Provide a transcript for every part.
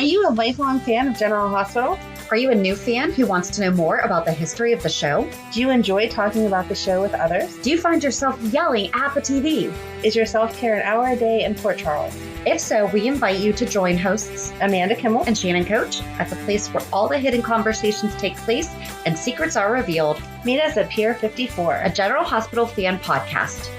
Are you a lifelong fan of General Hospital? Are you a new fan who wants to know more about the history of the show? Do you enjoy talking about the show with others? Do you find yourself yelling at the TV? Is your self-care an hour a day in Port Charles? If so, we invite you to join hosts Amanda Kimmel and Shannon Coach at the place where all the hidden conversations take place and secrets are revealed. Meet us at Pier 54, a General Hospital fan podcast.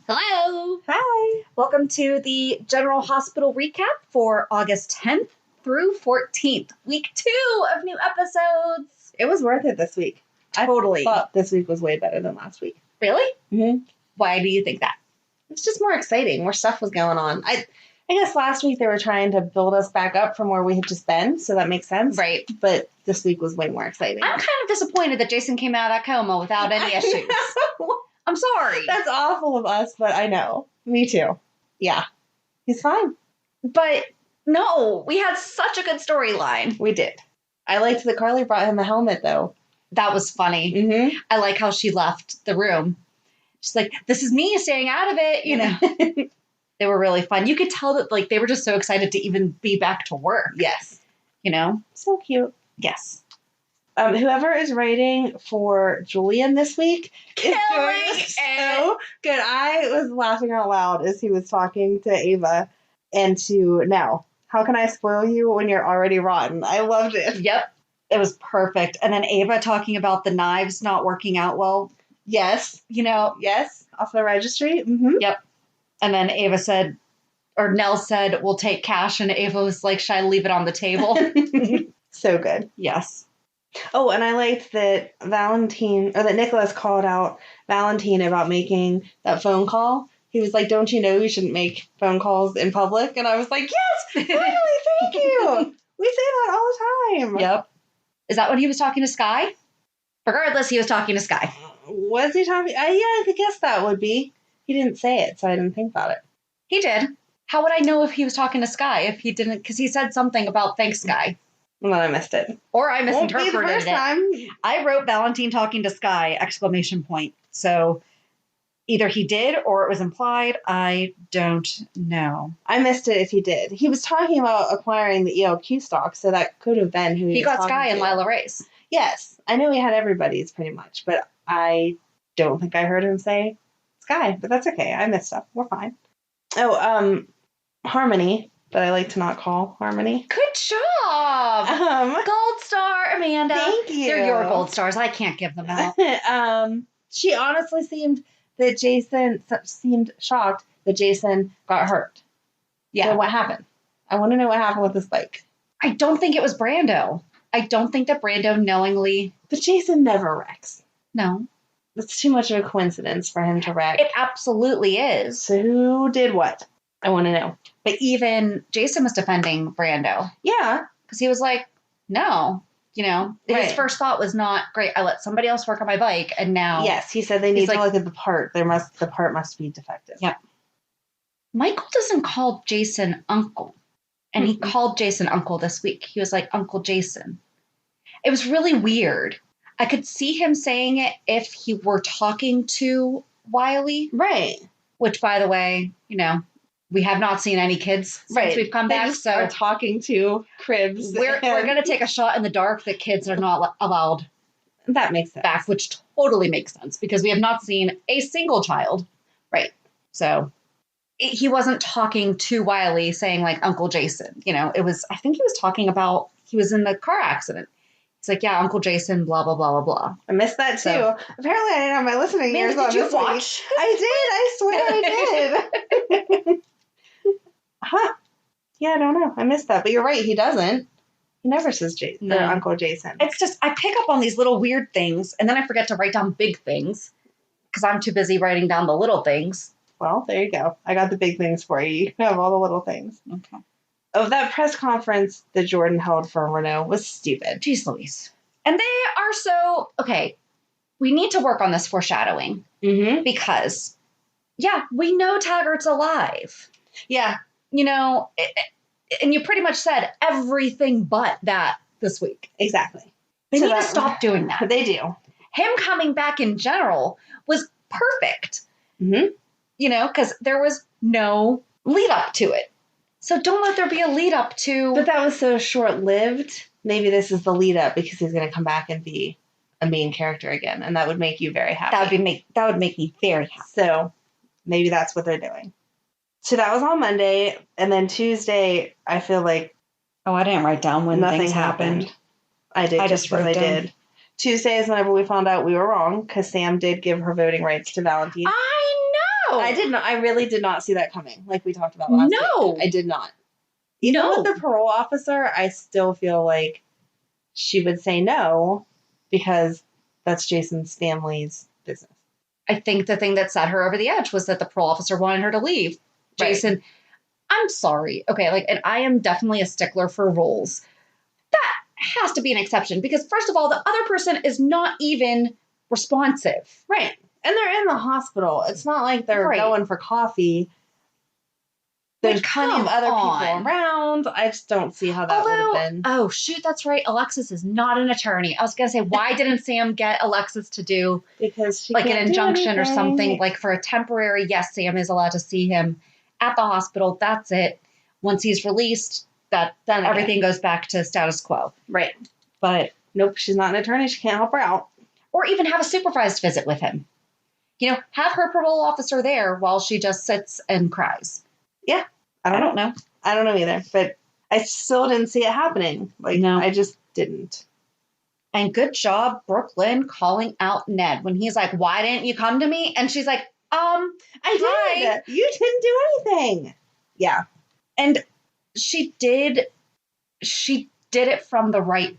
Hello. Hi. Welcome to the General Hospital recap for August 10th through 14th, week 2 of new episodes. It was worth it this week. Totally. I thought this week was way better than last week. Really? Mm-hmm. Why do you think that? It's just more exciting. More stuff was going on. I guess last week they were trying to build us back up from where we had just been, so that makes sense. Right. But this week was way more exciting. I'm kind of disappointed that Jason came out of that coma without any issues. I'm sorry. That's awful of us, but I know. Me too. Yeah. He's fine. But no, we had such a good storyline. We did. I liked that Carly brought him a helmet, though. That was funny. Mm-hmm. I like how she left the room. She's like, this is me staying out of it, you know. They were really fun. You could tell that like they were just so excited to even be back to work. Yes. You know? So cute. Yes. Whoever is writing for Julian this week is doing so good. I was laughing out loud as he was talking to Ava and to Nell. How can I spoil you when you're already rotten? I loved it. Yep. It was perfect. And then Ava talking about the knives not working out well. Yes. You know? Yes. Off the registry. Mm-hmm. Yep. And then Ava said, or Nell said, we'll take cash. And Ava was like, should I leave it on the table? So good. Yes. Oh, and I liked that Nicholas called out Valentine about making that phone call. He was like, don't you know you shouldn't make phone calls in public? And I was like, yes, finally, thank you. We say that all the time. Yep. Is that when he was talking to Sky? Regardless, he was talking to Sky. Was he talking? Yeah, I could guess that would be. He didn't say it, so I didn't think about it. He did. How would I know if he was talking to Sky if he didn't? Because he said something about thanks, Sky. Well, I missed it. Or I misinterpreted Won't be the first time. I wrote Valentine talking to Sky, exclamation point. So either he did or it was implied. I don't know. I missed it if he did. He was talking about acquiring the ELQ stock, so that could have been who he was got talking Sky to. and Lila Ray's. Yes. I know he had everybody's pretty much, but I don't think I heard him say Sky, but that's okay. I missed stuff. We're fine. Oh, Harmony, but I like to not call Harmony. Good job. Gold star, Amanda. Thank you. They're your gold stars. I can't give them out. She honestly seemed shocked that Jason got hurt. Yeah. So what happened? I want to know what happened with this bike. I don't think it was Brando. I don't think that Brando knowingly... But Jason never wrecks. No. It's too much of a coincidence for him to wreck. It absolutely is. So who did what? I want to know. But even Jason was defending Brando. Yeah. Because he was like, no. You know, his first thought was not, great, I let somebody else work on my bike, and now... Yes, he said they need to look at the part. The part must be defective. Yep. Michael doesn't call Jason uncle. And he called Jason uncle this week. He was like, Uncle Jason. It was really weird. I could see him saying it if he were talking to Wiley. Right. Which, by the way, you know, we have not seen any kids since we've come back. So are talking to Cribs. We're going to take a shot in the dark that kids are not allowed that makes sense. back, which totally makes sense because we have not seen a single child. Right. So he wasn't talking to Wiley saying like Uncle Jason. You know, I think he was talking about he was in the car accident. It's like, yeah, Uncle Jason, blah, blah, blah, blah, blah. I missed that, too. So, apparently, I didn't have my listening ears on. Did you watch? I swear I did. Huh. Yeah, I don't know. I missed that. But you're right. He doesn't. He never says Jason or Uncle Jason. It's just, I pick up on these little weird things, and then I forget to write down big things because I'm too busy writing down the little things. Well, there you go. I got the big things for you. You can have all the little things. Okay. Oh, that press conference that Jordan held for Renault was stupid. Jeez Louise. And they are so... Okay, we need to work on this foreshadowing. Mm-hmm. Because, yeah, we know Taggart's alive. Yeah. You know, and you pretty much said everything but that this week. Exactly. They need to stop doing that. They do. Him coming back in general was perfect. Mm-hmm. You know, because there was no lead up to it. So don't let there be a lead up to. But that was so short-lived. Maybe this is the lead up because he's going to come back and be a main character again, and that would make you very happy. That would make me very happy. So maybe that's what they're doing. So that was on Monday, and then Tuesday, I feel like I didn't write down when nothing things happened. I did. I just because wrote I down. did. Tuesday is whenever we found out we were wrong because Sam did give her voting rights to Valentine. I know. I did not. I really did not see that coming, like we talked about last week. I did not. Even with the parole officer, I still feel like she would say no because that's Jason's family's business. I think the thing that set her over the edge was that the parole officer wanted her to leave. Jason, right. I'm sorry. Okay, and I am definitely a stickler for rules. That has to be an exception because, first of all, the other person is not even responsive. Right. And they're in the hospital. It's not like they're going for coffee. There's plenty of other people around. I just don't see how that would have been. Oh, shoot, that's right. Alexis is not an attorney. I was going to say, why didn't Sam get Alexis to do because she an injunction or something? For a temporary, yes, Sam is allowed to see him at the hospital. That's it. Once he's released, then everything goes back to status quo. Right. But nope, she's not an attorney. She can't help her out. Or even have a supervised visit with him. Have her parole officer there while she just sits and cries. Yeah. I don't know. I don't know either. But I still didn't see it happening. No. I just didn't. And good job, Brooklyn, calling out Ned when he's like, why didn't you come to me? And she's like, I did. You didn't do anything. Yeah. And she did it from the right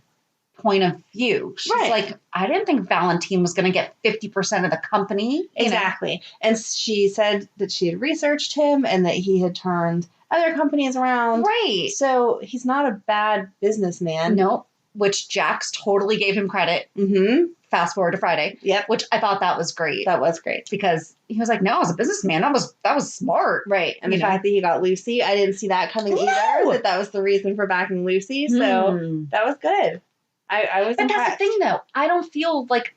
point of view. She's like, I didn't think Valentine was going to get 50% of the company. Exactly. And she said that she had researched him and that he had turned other companies around. Right. So he's not a bad businessman. Nope. Which Jax totally gave him credit. Mm-hmm. Fast forward to Friday. Yep. Which I thought that was great. That was great. Because he was like, no, as a businessman, that was smart. Right. And the fact that he got Lucy, I didn't see that coming either. That was the reason for backing Lucy. So that was good. I was impressed. That's the thing, though. I don't feel like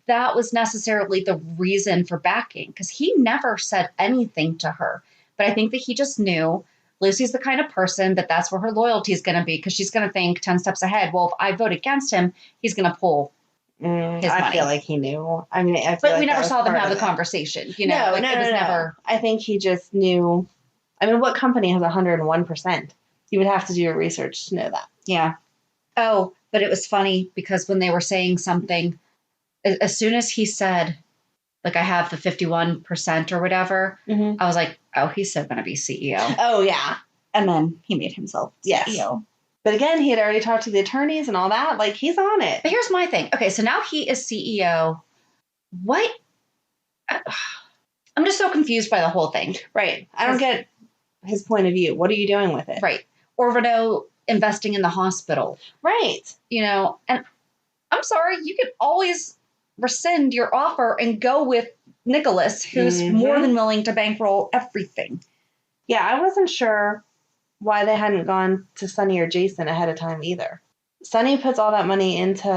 that was necessarily the reason for backing. Because he never said anything to her. But I think that he just knew Lucy's the kind of person that's where her loyalty is going to be. Because she's going to think 10 steps ahead. Well, if I vote against him, he's going to pull his money. I feel like he knew. I mean, but we never saw them have the conversation. No, it was never. I think he just knew. I mean, what company has 101%? You would have to do your research to know that. Yeah. Oh, but it was funny because when they were saying something, as soon as he said, I have the 51% or whatever, I was like, oh, he's still going to be CEO. Oh, yeah. And then he made himself CEO. But again, he had already talked to the attorneys and all that. He's on it. But here's my thing. Okay, so now he is CEO. What? I'm just so confused by the whole thing. Right. I don't get his point of view. What are you doing with it? Right. Or Renault investing in the hospital. Right. And I'm sorry, you could always rescind your offer and go with Nicholas, who's more than willing to bankroll everything. Yeah, I wasn't sure why they hadn't gone to Sunny or Jason ahead of time either. Sunny puts all that money into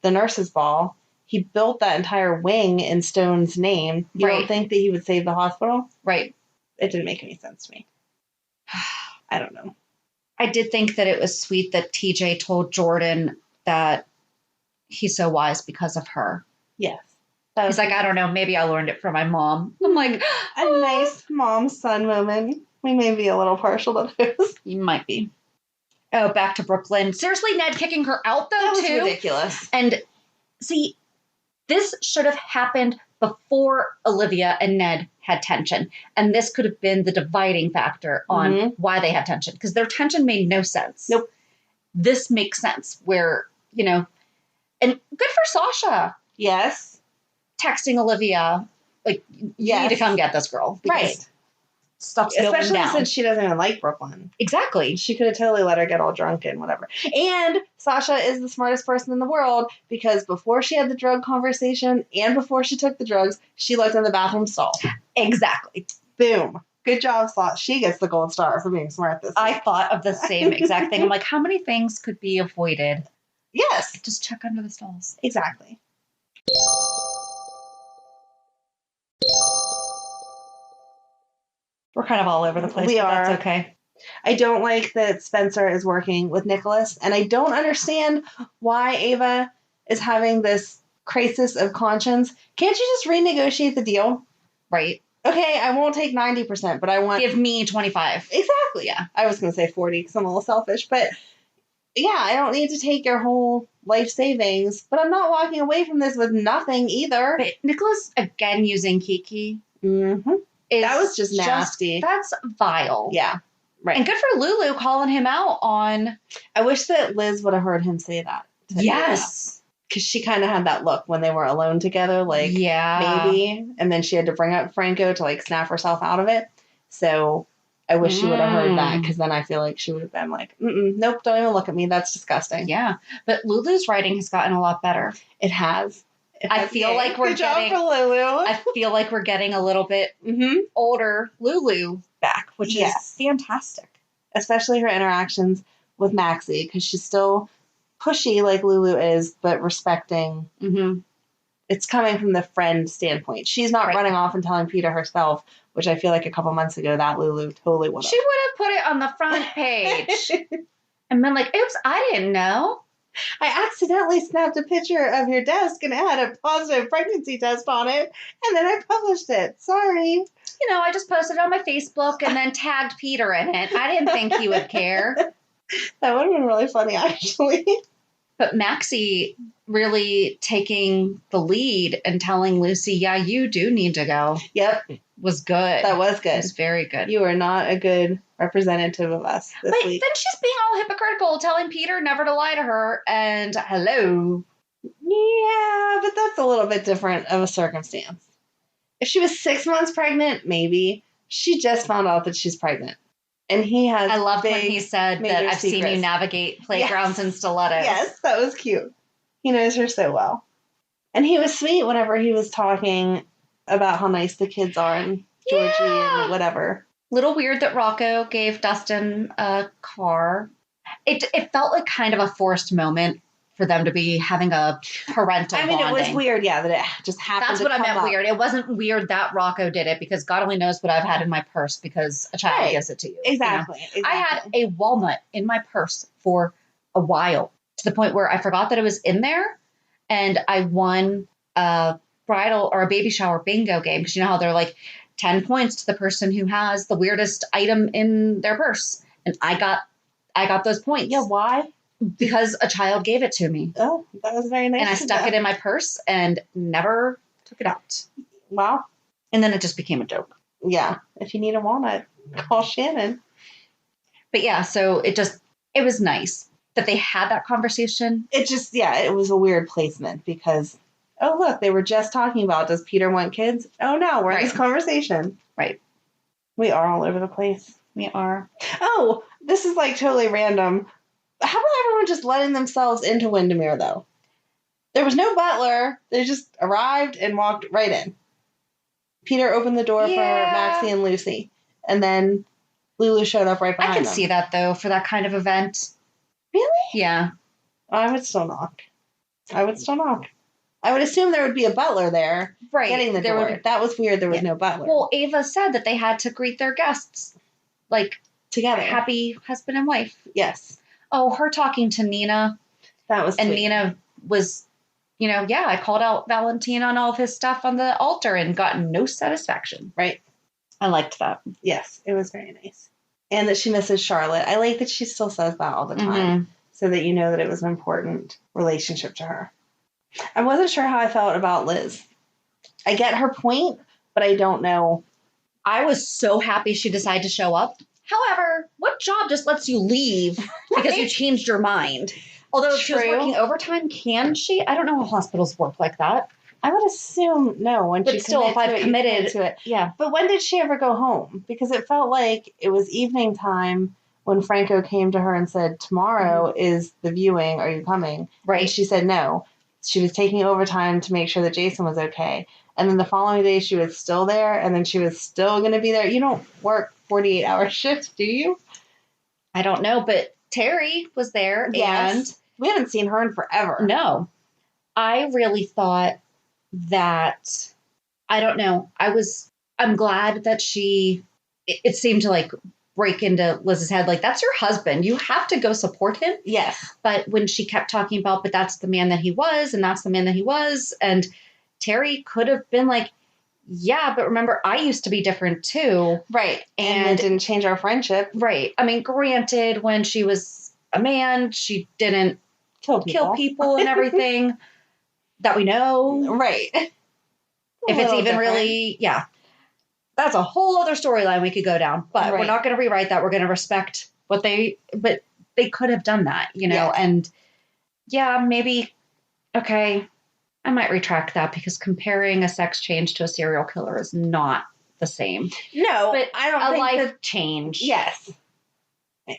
the nurse's ball. He built that entire wing in Stone's name. You don't think that he would save the hospital? Right. It didn't make any sense to me. I don't know. I did think that it was sweet that TJ told Jordan that he's so wise because of her. Yes. He's like, I don't know, maybe I learned it from my mom. I'm like, a nice mom-son moment. We may be a little partial to those. You might be. Oh, back to Brooklyn. Seriously, Ned kicking her out, though, that was too? Ridiculous. And see, this should have happened before Olivia and Ned had tension. And this could have been the dividing factor on why they had tension. Because their tension made no sense. Nope. This makes sense where, and good for Sasha. Yes. Texting Olivia, you need to come get this girl. Right. Stuff's going down. Especially since she doesn't even like Brooklyn. Exactly. She could have totally let her get all drunk and whatever. And Sasha is the smartest person in the world because before she had the drug conversation and before she took the drugs, she looked in the bathroom stall. Exactly. Boom. Good job, Sasha. She gets the gold star for being smart this week. I thought of the same exact thing. I'm like, how many things could be avoided? Yes. Just check under the stalls. Exactly. We're kind of all over the place. We are. That's okay. I don't like that Spencer is working with Nicholas, and I don't understand why Ava is having this crisis of conscience. Can't you just renegotiate the deal? Right. Okay, I won't take 90%, but I want... Give me 25. Exactly. Yeah. I was going to say 40 because I'm a little selfish, but yeah, I don't need to take your whole life savings, but I'm not walking away from this with nothing either. But Nicholas, again, using Kiki. Mm-hmm. That was just nasty. That's vile. Yeah. Right. And good for Lulu calling him out on... I wish that Liz would have heard him say that. Yes. Because she kind of had that look when they were alone together, like, yeah, maybe. And then she had to bring up Franco to, like, snap herself out of it. So I wish she would have heard that, because then I feel like she would have been like, nope, don't even look at me. That's disgusting. Yeah. But Lulu's writing has gotten a lot better. It has. I feel like we're getting... Good job for Lulu. I feel like we're getting a little bit older Lulu back, which is fantastic. Especially her interactions with Maxie, because she's still pushy like Lulu is, but respecting. It's coming from the friend standpoint. She's not running off and telling Peter herself, which I feel like a couple months ago that Lulu totally would have. She would have put it on the front page and been like, oops, I didn't know. I accidentally snapped a picture of your desk and it had a positive pregnancy test on it, and then I published it. Sorry. You know, I just posted it on my Facebook and then tagged Peter in it. I didn't think he would care. That would have been really funny, actually. But Maxie really taking the lead and telling Lucy, yeah, you do need to go. Yep. Was good. That was good. It was very good. You are not a good representative of us this week. Then she's being all hypocritical, telling Peter never to lie to her, and hello. Yeah, but that's a little bit different of a circumstance. If she was 6 months pregnant, maybe. She just found out that she's pregnant. And he has I loved when he said that I've seen you navigate playgrounds in stilettos. Yes, that was cute. He knows her so well. And he was sweet whenever he was talking about how nice the kids are and Georgie and whatever. Little weird that Rocco gave Dustin a car. It felt like kind of a forced moment for them to be having a parental bonding. It was weird, that it just happened. That's what I meant weird. It wasn't weird that Rocco did it, because God only knows what I've had in my purse because a child gives it to you. Exactly. You know? I had a walnut in my purse for a while, to the point where I forgot that it was in there, and I won a bridal or a baby shower bingo game, because you know how they're like 10 points to the person who has the weirdest item in their purse, and I got those points. Yeah, why? Because a child gave it to me. Oh, that was very nice. And I stuck it in my purse and never took it out. Wow. And then it just became a joke. Yeah. If you need a walnut, call Shannon. But yeah, so it was nice that they had that conversation. It was a weird placement, because, oh, look, they were just talking about, does Peter want kids? Oh, no, we're in this conversation. Right. We are all over the place. We are. Oh, this is like totally random. How about everyone just letting themselves into Windermere, though? There was no butler. They just arrived and walked right in. Peter opened the door for Maxie and Lucy, and then Lulu showed up right behind them. I can see that, though, for that kind of event. Really? Yeah. I would still knock. I would assume there would be a butler there getting the door. That was weird. There was no butler. Well, Ava said that they had to greet their guests, like, together. Happy husband and wife. Yes. Oh, her talking to Nina. That was sweet. And Nina was, I called out Valentine on all of his stuff on the altar and got no satisfaction. Right. I liked that. Yes, it was very nice. And that she misses Charlotte. I like that she still says that all the time, so that you know that it was an important relationship to her. I wasn't sure how I felt about Liz. I get her point, but I don't know. I was so happy she decided to show up. However, what job just lets you leave because you changed your mind? Although if she was working overtime, can she? I don't know how hospitals work like that. I would assume no. But still, if I've committed to it. Yeah. But when did she ever go home? Because it felt like it was evening time when Franco came to her and said, tomorrow is the viewing. Are you coming? Right. And she said no. She was taking overtime to make sure that Jason was okay. And then the following day she was still there, and then she was still going to be there. You don't work 48-hour shifts, do you? I don't know, but Terry was there. Yes. And we haven't seen her in forever. No. I really thought that, I don't know, I'm glad that it seemed to break into Liz's head, like, that's your husband. You have to go support him. Yes. But when she kept talking about, but that's the man that he was, and that's the man that he was, and Terry could have been like, yeah, but remember, I used to be different too. Right. And it didn't change our friendship. Right. I mean, granted, when she was a man, she didn't kill people and everything that we know. Right. If it's even different. really, yeah. That's a whole other storyline we could go down. But Right. we're not going to rewrite that. We're going to respect what but they could have done that, you know? Yes. And yeah, maybe, okay, I might retract that because comparing a sex change to a serial killer is not the same. No, But I don't a think life change. Yes.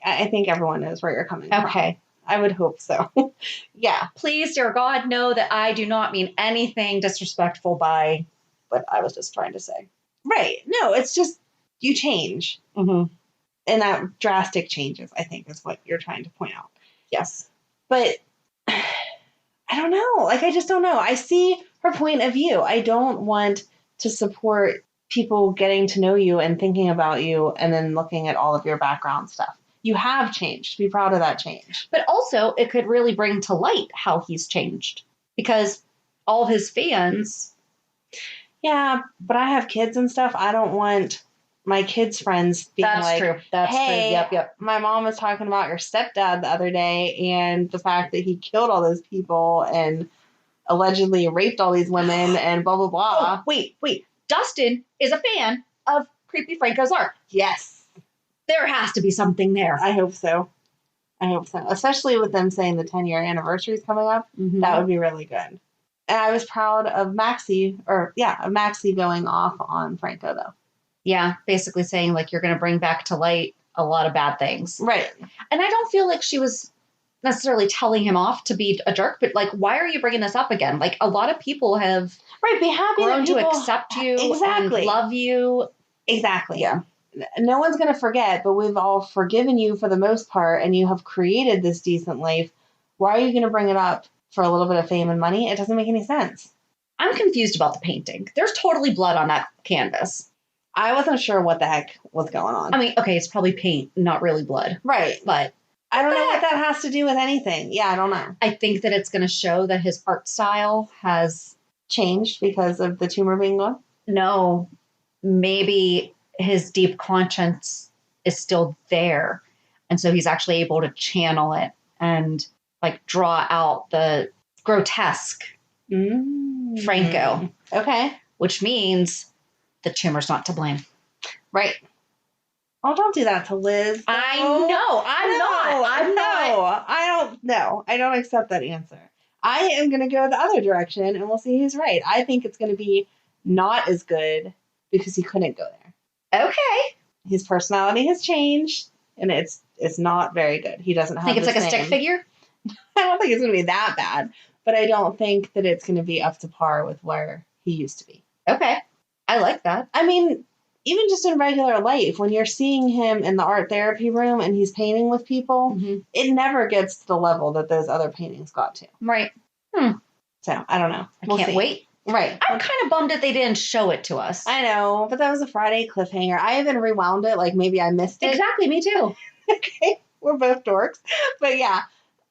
I think everyone knows where you're coming from. Okay. I would hope so. Yeah. Please, dear God, know that I do not mean anything disrespectful by what I was just trying to say. Right. No, it's just you change. Mm-hmm. And that drastic changes, I think, is what you're trying to point out. Yes. But I don't know. Like, I just don't know. I see her point of view. I don't want to support people getting to know you and thinking about you and then looking at all of your background stuff. You have changed. Be proud of that change. But also, it could really bring to light how he's changed. Because all of his fans... Yeah, but I have kids and stuff. I don't want my kids' friends being That's true. That's hey, true. Yep. My mom was talking about your stepdad the other day and the fact that he killed all those people and allegedly raped all these women and blah, blah, blah. Oh, wait. Dustin is a fan of Creepy Franco's art. Yes. There has to be something there. I hope so. Especially with them saying the 10-year anniversary is coming up. Mm-hmm. That would be really good. And I was proud of Maxie going off on Franco, though. Yeah, basically saying, like, you're going to bring back to light a lot of bad things. Right. And I don't feel like she was necessarily telling him off to be a jerk, but, like, why are you bringing this up again? Like, a lot of people have be happy grown that people to accept you exactly. and love you. Exactly. Yeah. No one's going to forget, but we've all forgiven you for the most part, and you have created this decent life. Why are you going to bring it up for a little bit of fame and money? It doesn't make any sense. I'm confused about the painting. There's totally blood on that canvas. I wasn't sure what the heck was going on. I mean, okay, it's probably paint, not really blood. Right. But I don't know what that has to do with anything. Yeah, I don't know. I think that it's going to show that his art style has changed because of the tumor being gone. No, maybe his deep conscience is still there. And so he's actually able to channel it and like draw out the grotesque Franco. Okay. Which means the tumor's not to blame. Right. Oh, don't do that to Liz. I know. I'm not. I don't accept that answer. I am going to go the other direction and we'll see who's right. I think it's going to be not as good because he couldn't go there. Okay. His personality has changed and it's not very good. He doesn't have think it's like a stick figure? I don't think it's going to be that bad, but I don't think that it's going to be up to par with where he used to be. Okay. I like that. I mean, even just in regular life, when you're seeing him in the art therapy room and he's painting with people, it never gets to the level that those other paintings got to. Right. So, I don't know. I can't wait. Right. I'm kind of bummed that they didn't show it to us. I know, but that was a Friday cliffhanger. I even rewound it, like maybe I missed it. Exactly, me too. Okay, we're both dorks. But yeah,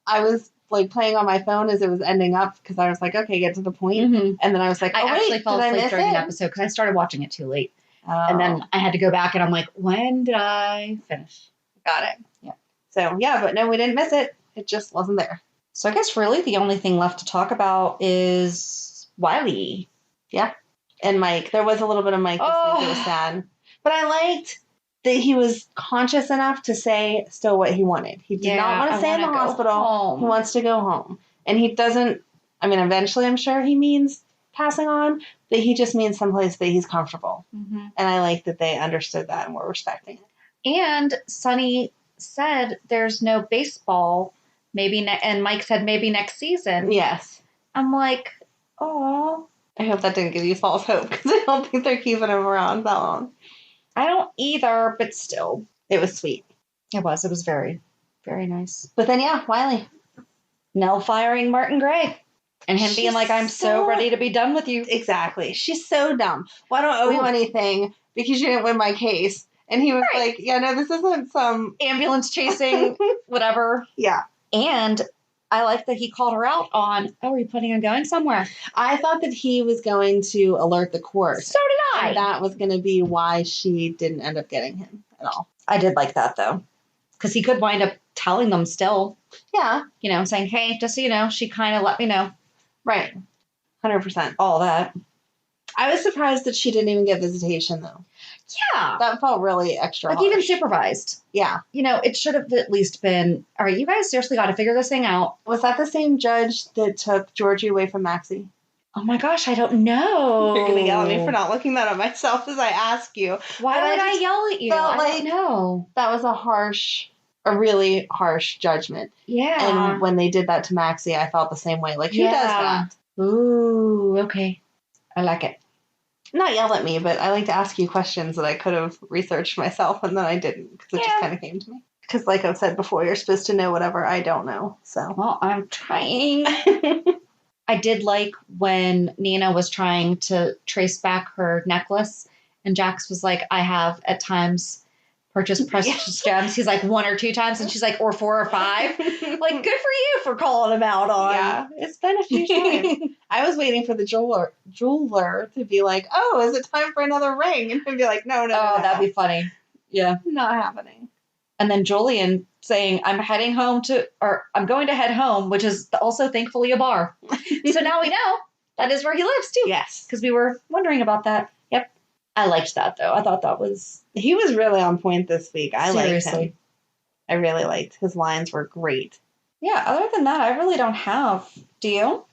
I was like playing on my phone as it was ending up because I was like, okay, get to the point. And then I was like, I actually fell asleep during an episode because I started watching it too late. And then I had to go back and I'm like, when did I finish? Got it. Yeah. So, yeah, but no, we didn't miss it. It just wasn't there. So I guess really the only thing left to talk about is Wiley. Yeah. And Mike. There was a little bit of Mike this week. It was sad. But I liked that he was conscious enough to say still what he wanted. He did not want to stay in the hospital. Home. He wants to go home. And he doesn't, I mean, eventually I'm sure he means passing on, but he just means someplace that he's comfortable. And I like that they understood that and were respecting it. And Sonny said there's no baseball, maybe, and Mike said maybe next season. Yes. I'm like, oh. I hope that didn't give you false hope because I don't think they're keeping him around that long. I don't either, but still. It was sweet. It was very, very nice. But then, yeah, Wiley. Nell firing Martin Gray. And him being like, I'm so ready to be done with you. Exactly. She's so dumb. Well, I don't owe you anything because you didn't win my case. And he was Right. like, yeah, no, this isn't some... Ambulance chasing, whatever. Yeah. And I like that he called her out on, oh, are you planning on going somewhere? I thought that he was going to alert the court. So did I. And that was going to be why she didn't end up getting him at all. I did like that, though. Because he could wind up telling them still. Yeah. You know, saying, hey, just so you know, she kind of let me know. Right. 100%. All that. I was surprised that she didn't even get visitation, though. Yeah. That felt really extra Like, harsh. even supervised. Yeah. You know, it should have at least been, all right, you guys seriously got to figure this thing out. Was that the same judge that took Georgie away from Maxie? Oh my gosh, I don't know. You're going to yell at me for not looking that up myself as I ask you. Why But would I yell at you? felt I don't know. That was a really harsh judgment. Yeah. And when they did that to Maxie, I felt the same way. Like, who does that? Ooh, okay. I like it. Not yell at me, but I like to ask you questions that I could have researched myself and then I didn't because it just kind of came to me. Because like I've said before, you're supposed to know whatever I don't know. So. Well, I'm trying. I did like when Nina was trying to trace back her necklace and Jax was like, I have at times purchased precious gems. He's like 1 or 2 times and she's like, or 4 or 5. Like, good for you for calling him out on. Yeah, it's been a few times. I was waiting for the jeweler to be like, oh, is it time for another ring? And he'd be like, no. That'd be funny. Yeah. Not happening. And then Julian saying, I'm going to head home, which is also thankfully a bar. So now we know that is where he lives too. Yes. Because we were wondering about that. Yep. I liked that though. I thought that was... He was really on point this week. I liked Seriously. him. I really liked his lines were great. Yeah, other than that, I really don't have. Do you?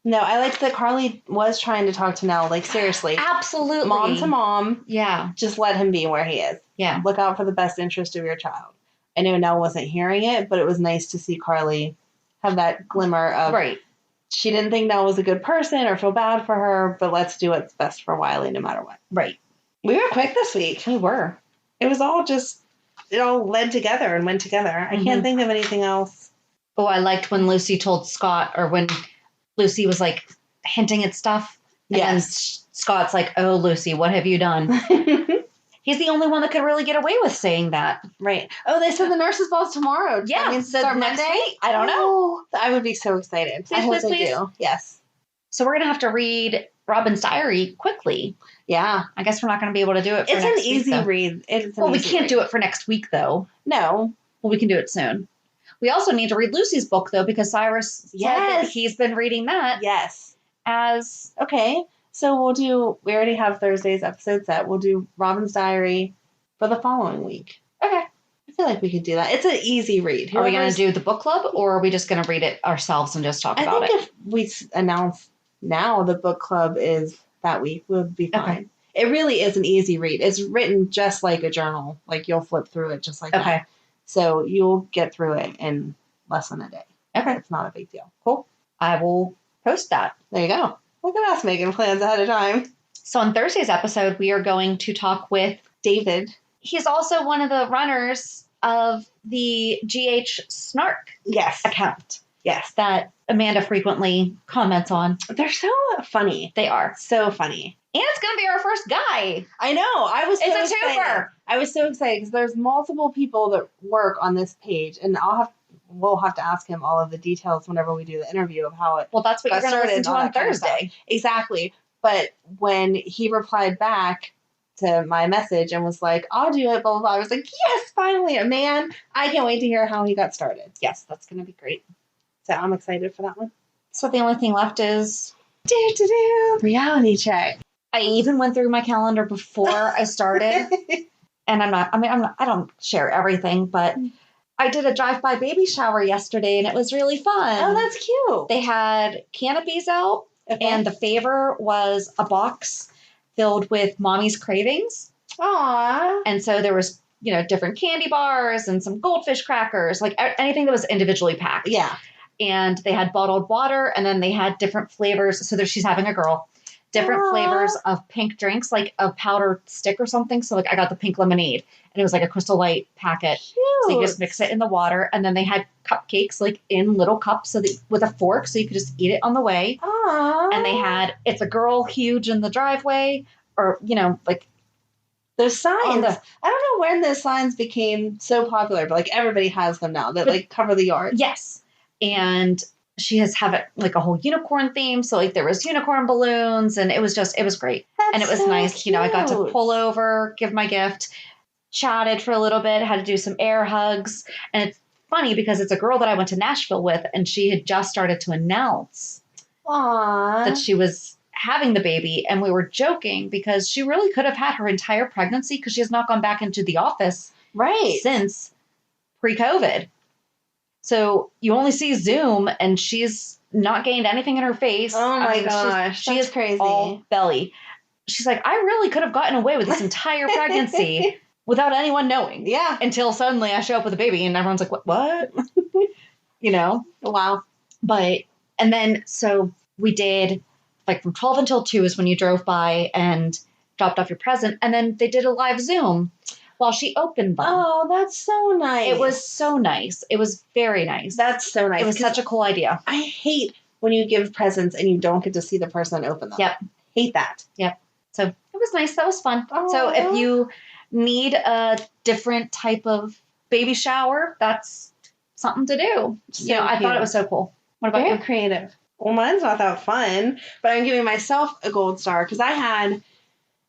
No, I liked that Carly was trying to talk to Nell. Like, seriously. Absolutely. Mom to mom. Yeah. Just let him be where he is. Yeah. Look out for the best interest of your child. I know Nell wasn't hearing it, but it was nice to see Carly have that glimmer of... Right. She didn't think Nell was a good person or feel bad for her, but let's do what's best for Wiley no matter what. Right. We were quick this week. We were. It was all just... It all led together and went together. I can't think of anything else. Oh, I liked when Lucy told Scott, or when Lucy was like hinting at stuff. And then Scott's like, oh, Lucy, what have you done? He's the only one that could really get away with saying that. Right. Oh, they said the nurses' ball's tomorrow. Yeah. That means so start next Monday? week? I don't know. I would be so excited. Please, I hope please, they please. do. Yes. So we're going to have to read Robin's diary quickly. Yeah. I guess we're not going to be able to do it for It's next an week, easy though. read. We can't do it for next week, though. No. Well, we can do it soon. We also need to read Lucy's book, though, because Cyrus said that he's been reading that. Yes. As... Okay. So we already have Thursday's episode set. We'll do Robin's diary for the following week. Okay. I feel like we could do that. It's an easy read. Are we going to do the book club, or are we just going to read it ourselves and just talk about it? I think if we announce now the book club is that week, we'll be fine. Okay. It really is an easy read. It's written just like a journal. Like, you'll flip through it just like that. So you'll get through it in less than a day. Okay. It's not a big deal. Cool. I will post that. There you go. Look at us making plans ahead of time. So on Thursday's episode, we are going to talk with David. He's also one of the runners of the GH Snark account. Yes. That Amanda frequently comments on. They're so funny. They are. So funny. And it's going to be our first guy. I know. It's a twofer. I was so excited because there's multiple people that work on this page, and we'll have to ask him all of the details whenever we do the interview of how it. Well, that's what you're going to listen to on Thursday. Exactly. But when he replied back to my message and was like, I'll do it, blah, blah, blah, I was like, yes, finally, a man. I can't wait to hear how he got started. Yes, that's going to be great. So I'm excited for that one. So the only thing left is reality check. I even went through my calendar before I started. And I don't share everything, but I did a drive-by baby shower yesterday and it was really fun. Oh, that's cute. They had canopies out and the favor was a box filled with mommy's cravings. Aww. And so there was, different candy bars and some goldfish crackers, like anything that was individually packed. Yeah. And they had bottled water and then they had different flavors. So she's having a girl. Different flavors of pink drinks, like a powdered stick or something. So like I got the pink lemonade and it was like a Crystal Light packet. Cute. So you just mix it in the water. And then they had cupcakes like in little cups with a fork so you could just eat it on the way. Aww. And they had It's a Girl huge in the driveway, or, like Those signs. On the- I don't know when those signs became so popular, but like everybody has them now that like cover the yard. Yes. And she have it like a whole unicorn theme. So like there was unicorn balloons and it was great. That's And it was so nice. You know, I got to cute. pull over, give my gift, chatted for a little bit, had to do some air hugs. And it's funny because it's a girl that I went to Nashville with and she had just started to announce Aww. that she was having the baby. And we were joking because she really could have had her entire pregnancy because she has not gone back into the office right since pre-COVID. So you only see Zoom and she's not gained anything in her face. Oh my gosh. She is crazy. All belly. She's like, I really could have gotten away with this entire pregnancy without anyone knowing. Yeah. Until suddenly I show up with a baby and everyone's like, what? You know? Wow. And then, so we did like from 12 until 2 is when you drove by and dropped off your present. And then they did a live Zoom while she opened them. Oh, that's so nice. It was so nice. It was very nice. That's so nice. It was such a cool idea. I hate when you give presents and you don't get to see the person open them. Yep. Hate that. Yep. So it was nice. That was fun. Aww. So if you need a different type of baby shower, that's something to do. So I thought it was so cool. What about Very you? creative. Well, mine's not that fun, but I'm giving myself a gold star because I had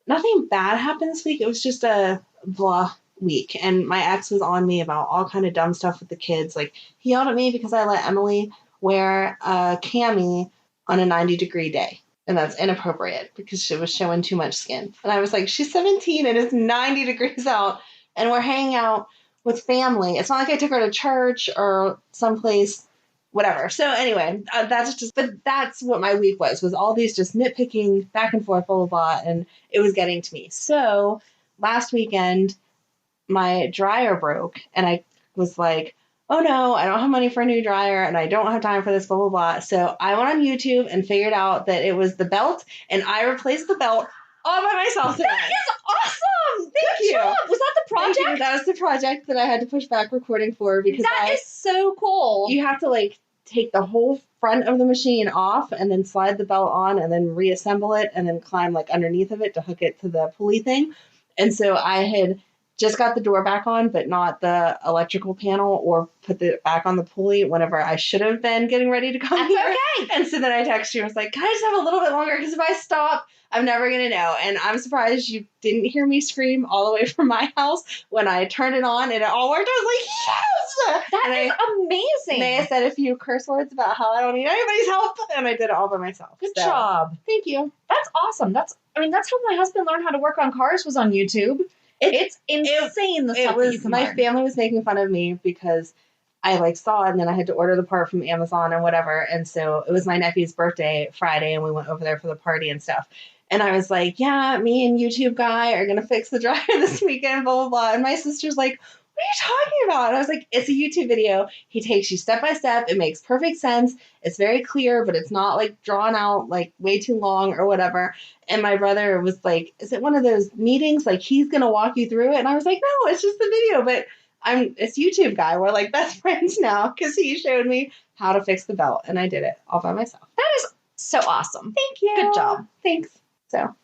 nothing bad happen this week. It was just a blah week, and my ex was on me about all kind of dumb stuff with the kids. Like, he yelled at me because I let Emily wear a cami on a 90-degree day, and that's inappropriate because she was showing too much skin. And I was like, she's 17 and it's 90 degrees out, and we're hanging out with family. It's not like I took her to church or someplace, whatever. So anyway, that's what my week was all these just nitpicking back and forth, blah, blah, blah, and it was getting to me. So last weekend, my dryer broke, and I was like, oh no, I don't have money for a new dryer, and I don't have time for this, blah, blah, blah. So I went on YouTube and figured out that it was the belt, and I replaced the belt all by myself today. That is awesome! Thank you. Job. Was that the Thank you. project? That was the project that I had to push back recording for because That is so cool. you have to like take the whole front of the machine off and then slide the belt on and then reassemble it and then climb like underneath of it to hook it to the pulley thing. And so I had just got the door back on, but not the electrical panel or put it back on the pulley whenever I should have been getting ready to come That's here. okay. And so then I texted you and was like, can I just have a little bit longer? Because if I stop, I'm never going to know. And I'm surprised you didn't hear me scream all the way from my house when I turned it on and it all worked. I was like, yes! That is amazing. May I said a few curse words about how I don't need anybody's help, and I did it all by myself. Good So, job. Thank you. That's awesome. That's how my husband learned how to work on cars was on YouTube. It's insane the stuff that you can my learn. family was making fun of me because I like saw it and then I had to order the part from Amazon and whatever. And so it was my nephew's birthday Friday and we went over there for the party and stuff. And I was like, yeah, me and YouTube guy are going to fix the dryer this weekend, blah, blah, blah. And my sister's like, what are you talking about? And I was like, it's a YouTube video. He takes you step by step. It makes perfect sense. It's very clear, but it's not like drawn out like way too long or whatever. And my brother was like, is it one of those meetings? Like he's going to walk you through it. And I was like, no, it's just the video. But it's YouTube guy. We're like best friends now because he showed me how to fix the belt. And I did it all by myself. That is so awesome. Thank you. Good job. Thanks. So,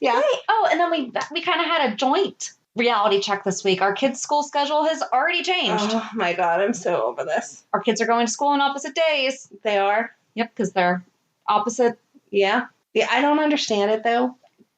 yeah. Great. Oh, and then we kind of had a joint reality check this week. Our kids' school schedule has already changed. Oh my God, I'm so over this. Our kids are going to school on opposite days. They are? Yep, because they're opposite. Yeah. Yeah, I don't understand it though.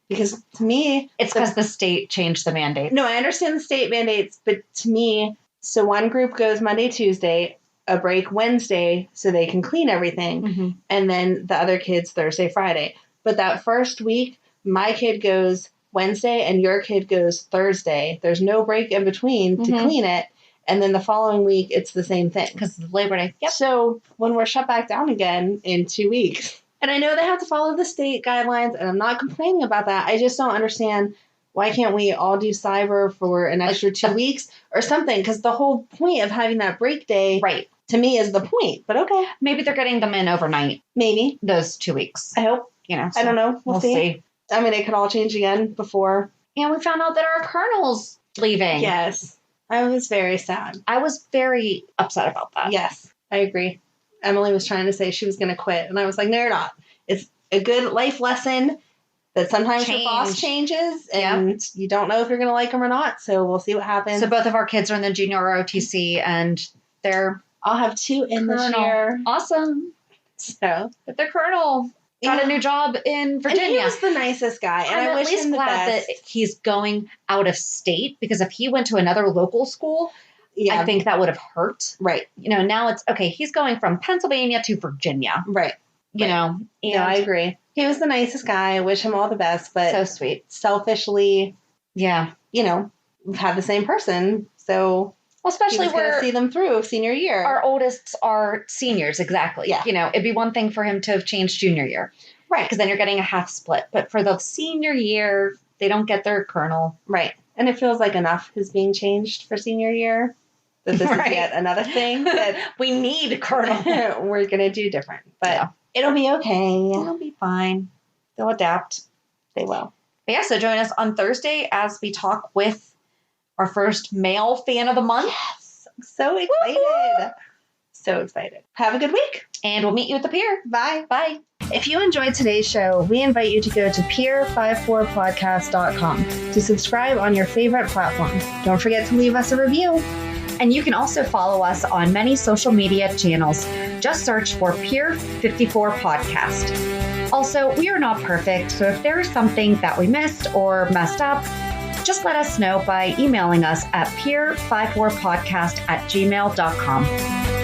Because to me... It's because the state changed the mandate. No, I understand the state mandates, but to me, so one group goes Monday, Tuesday, a break Wednesday so they can clean everything, Mm-hmm. and then the other kids Thursday, Friday. But that first week, my kid goes Wednesday and your kid goes Thursday. There's no break in between to clean it. And then the following week, it's the same thing. Because it's Labor Day. Yep. So when we're shut back down again in 2 weeks, and I know they have to follow the state guidelines, and I'm not complaining about that. I just don't understand why can't we all do cyber for an extra 2 weeks or something? Because the whole point of having that break day, Right. to me, is the point. But okay. Maybe they're getting them in overnight, Maybe. those 2 weeks. I hope. So I don't know. We'll see. I mean, it could all change again before. And we found out that our colonel's leaving. Yes. I was very sad. I was very upset about that. Yes, I agree. Emily was trying to say she was going to quit. And I was like, no, you're not. It's a good life lesson. that sometimes your boss changes and you don't know if you're going to like them or not. So we'll see what happens. So both of our kids are in the junior ROTC and I'll have 2 in this year. Awesome. So, but the colonel got a new job in Virginia. And he was the nicest guy. And I wish him the best. I'm at least glad that he's going out of state, because if he went to another local school, I think that would have hurt. Right. Now it's okay. He's going from Pennsylvania to Virginia. Right. You know. No, I agree. He was the nicest guy. I wish him all the best. But so sweet. Selfishly, we've had the same person. So, well, especially we're going to see them through senior year. Our oldest are seniors, exactly. Yeah. It'd be one thing for him to have changed junior year. Right. Because then you're getting a half split. But for the senior year, they don't get their colonel. Right. And it feels like enough is being changed for senior year. That this is yet another thing that we need colonel. We're going to do different. But it'll be okay. It'll be fine. They'll adapt. They will. But so join us on Thursday as we talk with our first male fan of the month. Yes. I'm so excited. Woo-hoo! So excited. Have a good week. And we'll meet you at the pier. Bye. Bye. If you enjoyed today's show, we invite you to go to pier54podcast.com to subscribe on your favorite platform. Don't forget to leave us a review. And you can also follow us on many social media channels. Just search for Pier 54 Podcast. Also, we are not perfect, so if there is something that we missed or messed up, just let us know by emailing us at pier54podcast@gmail.com.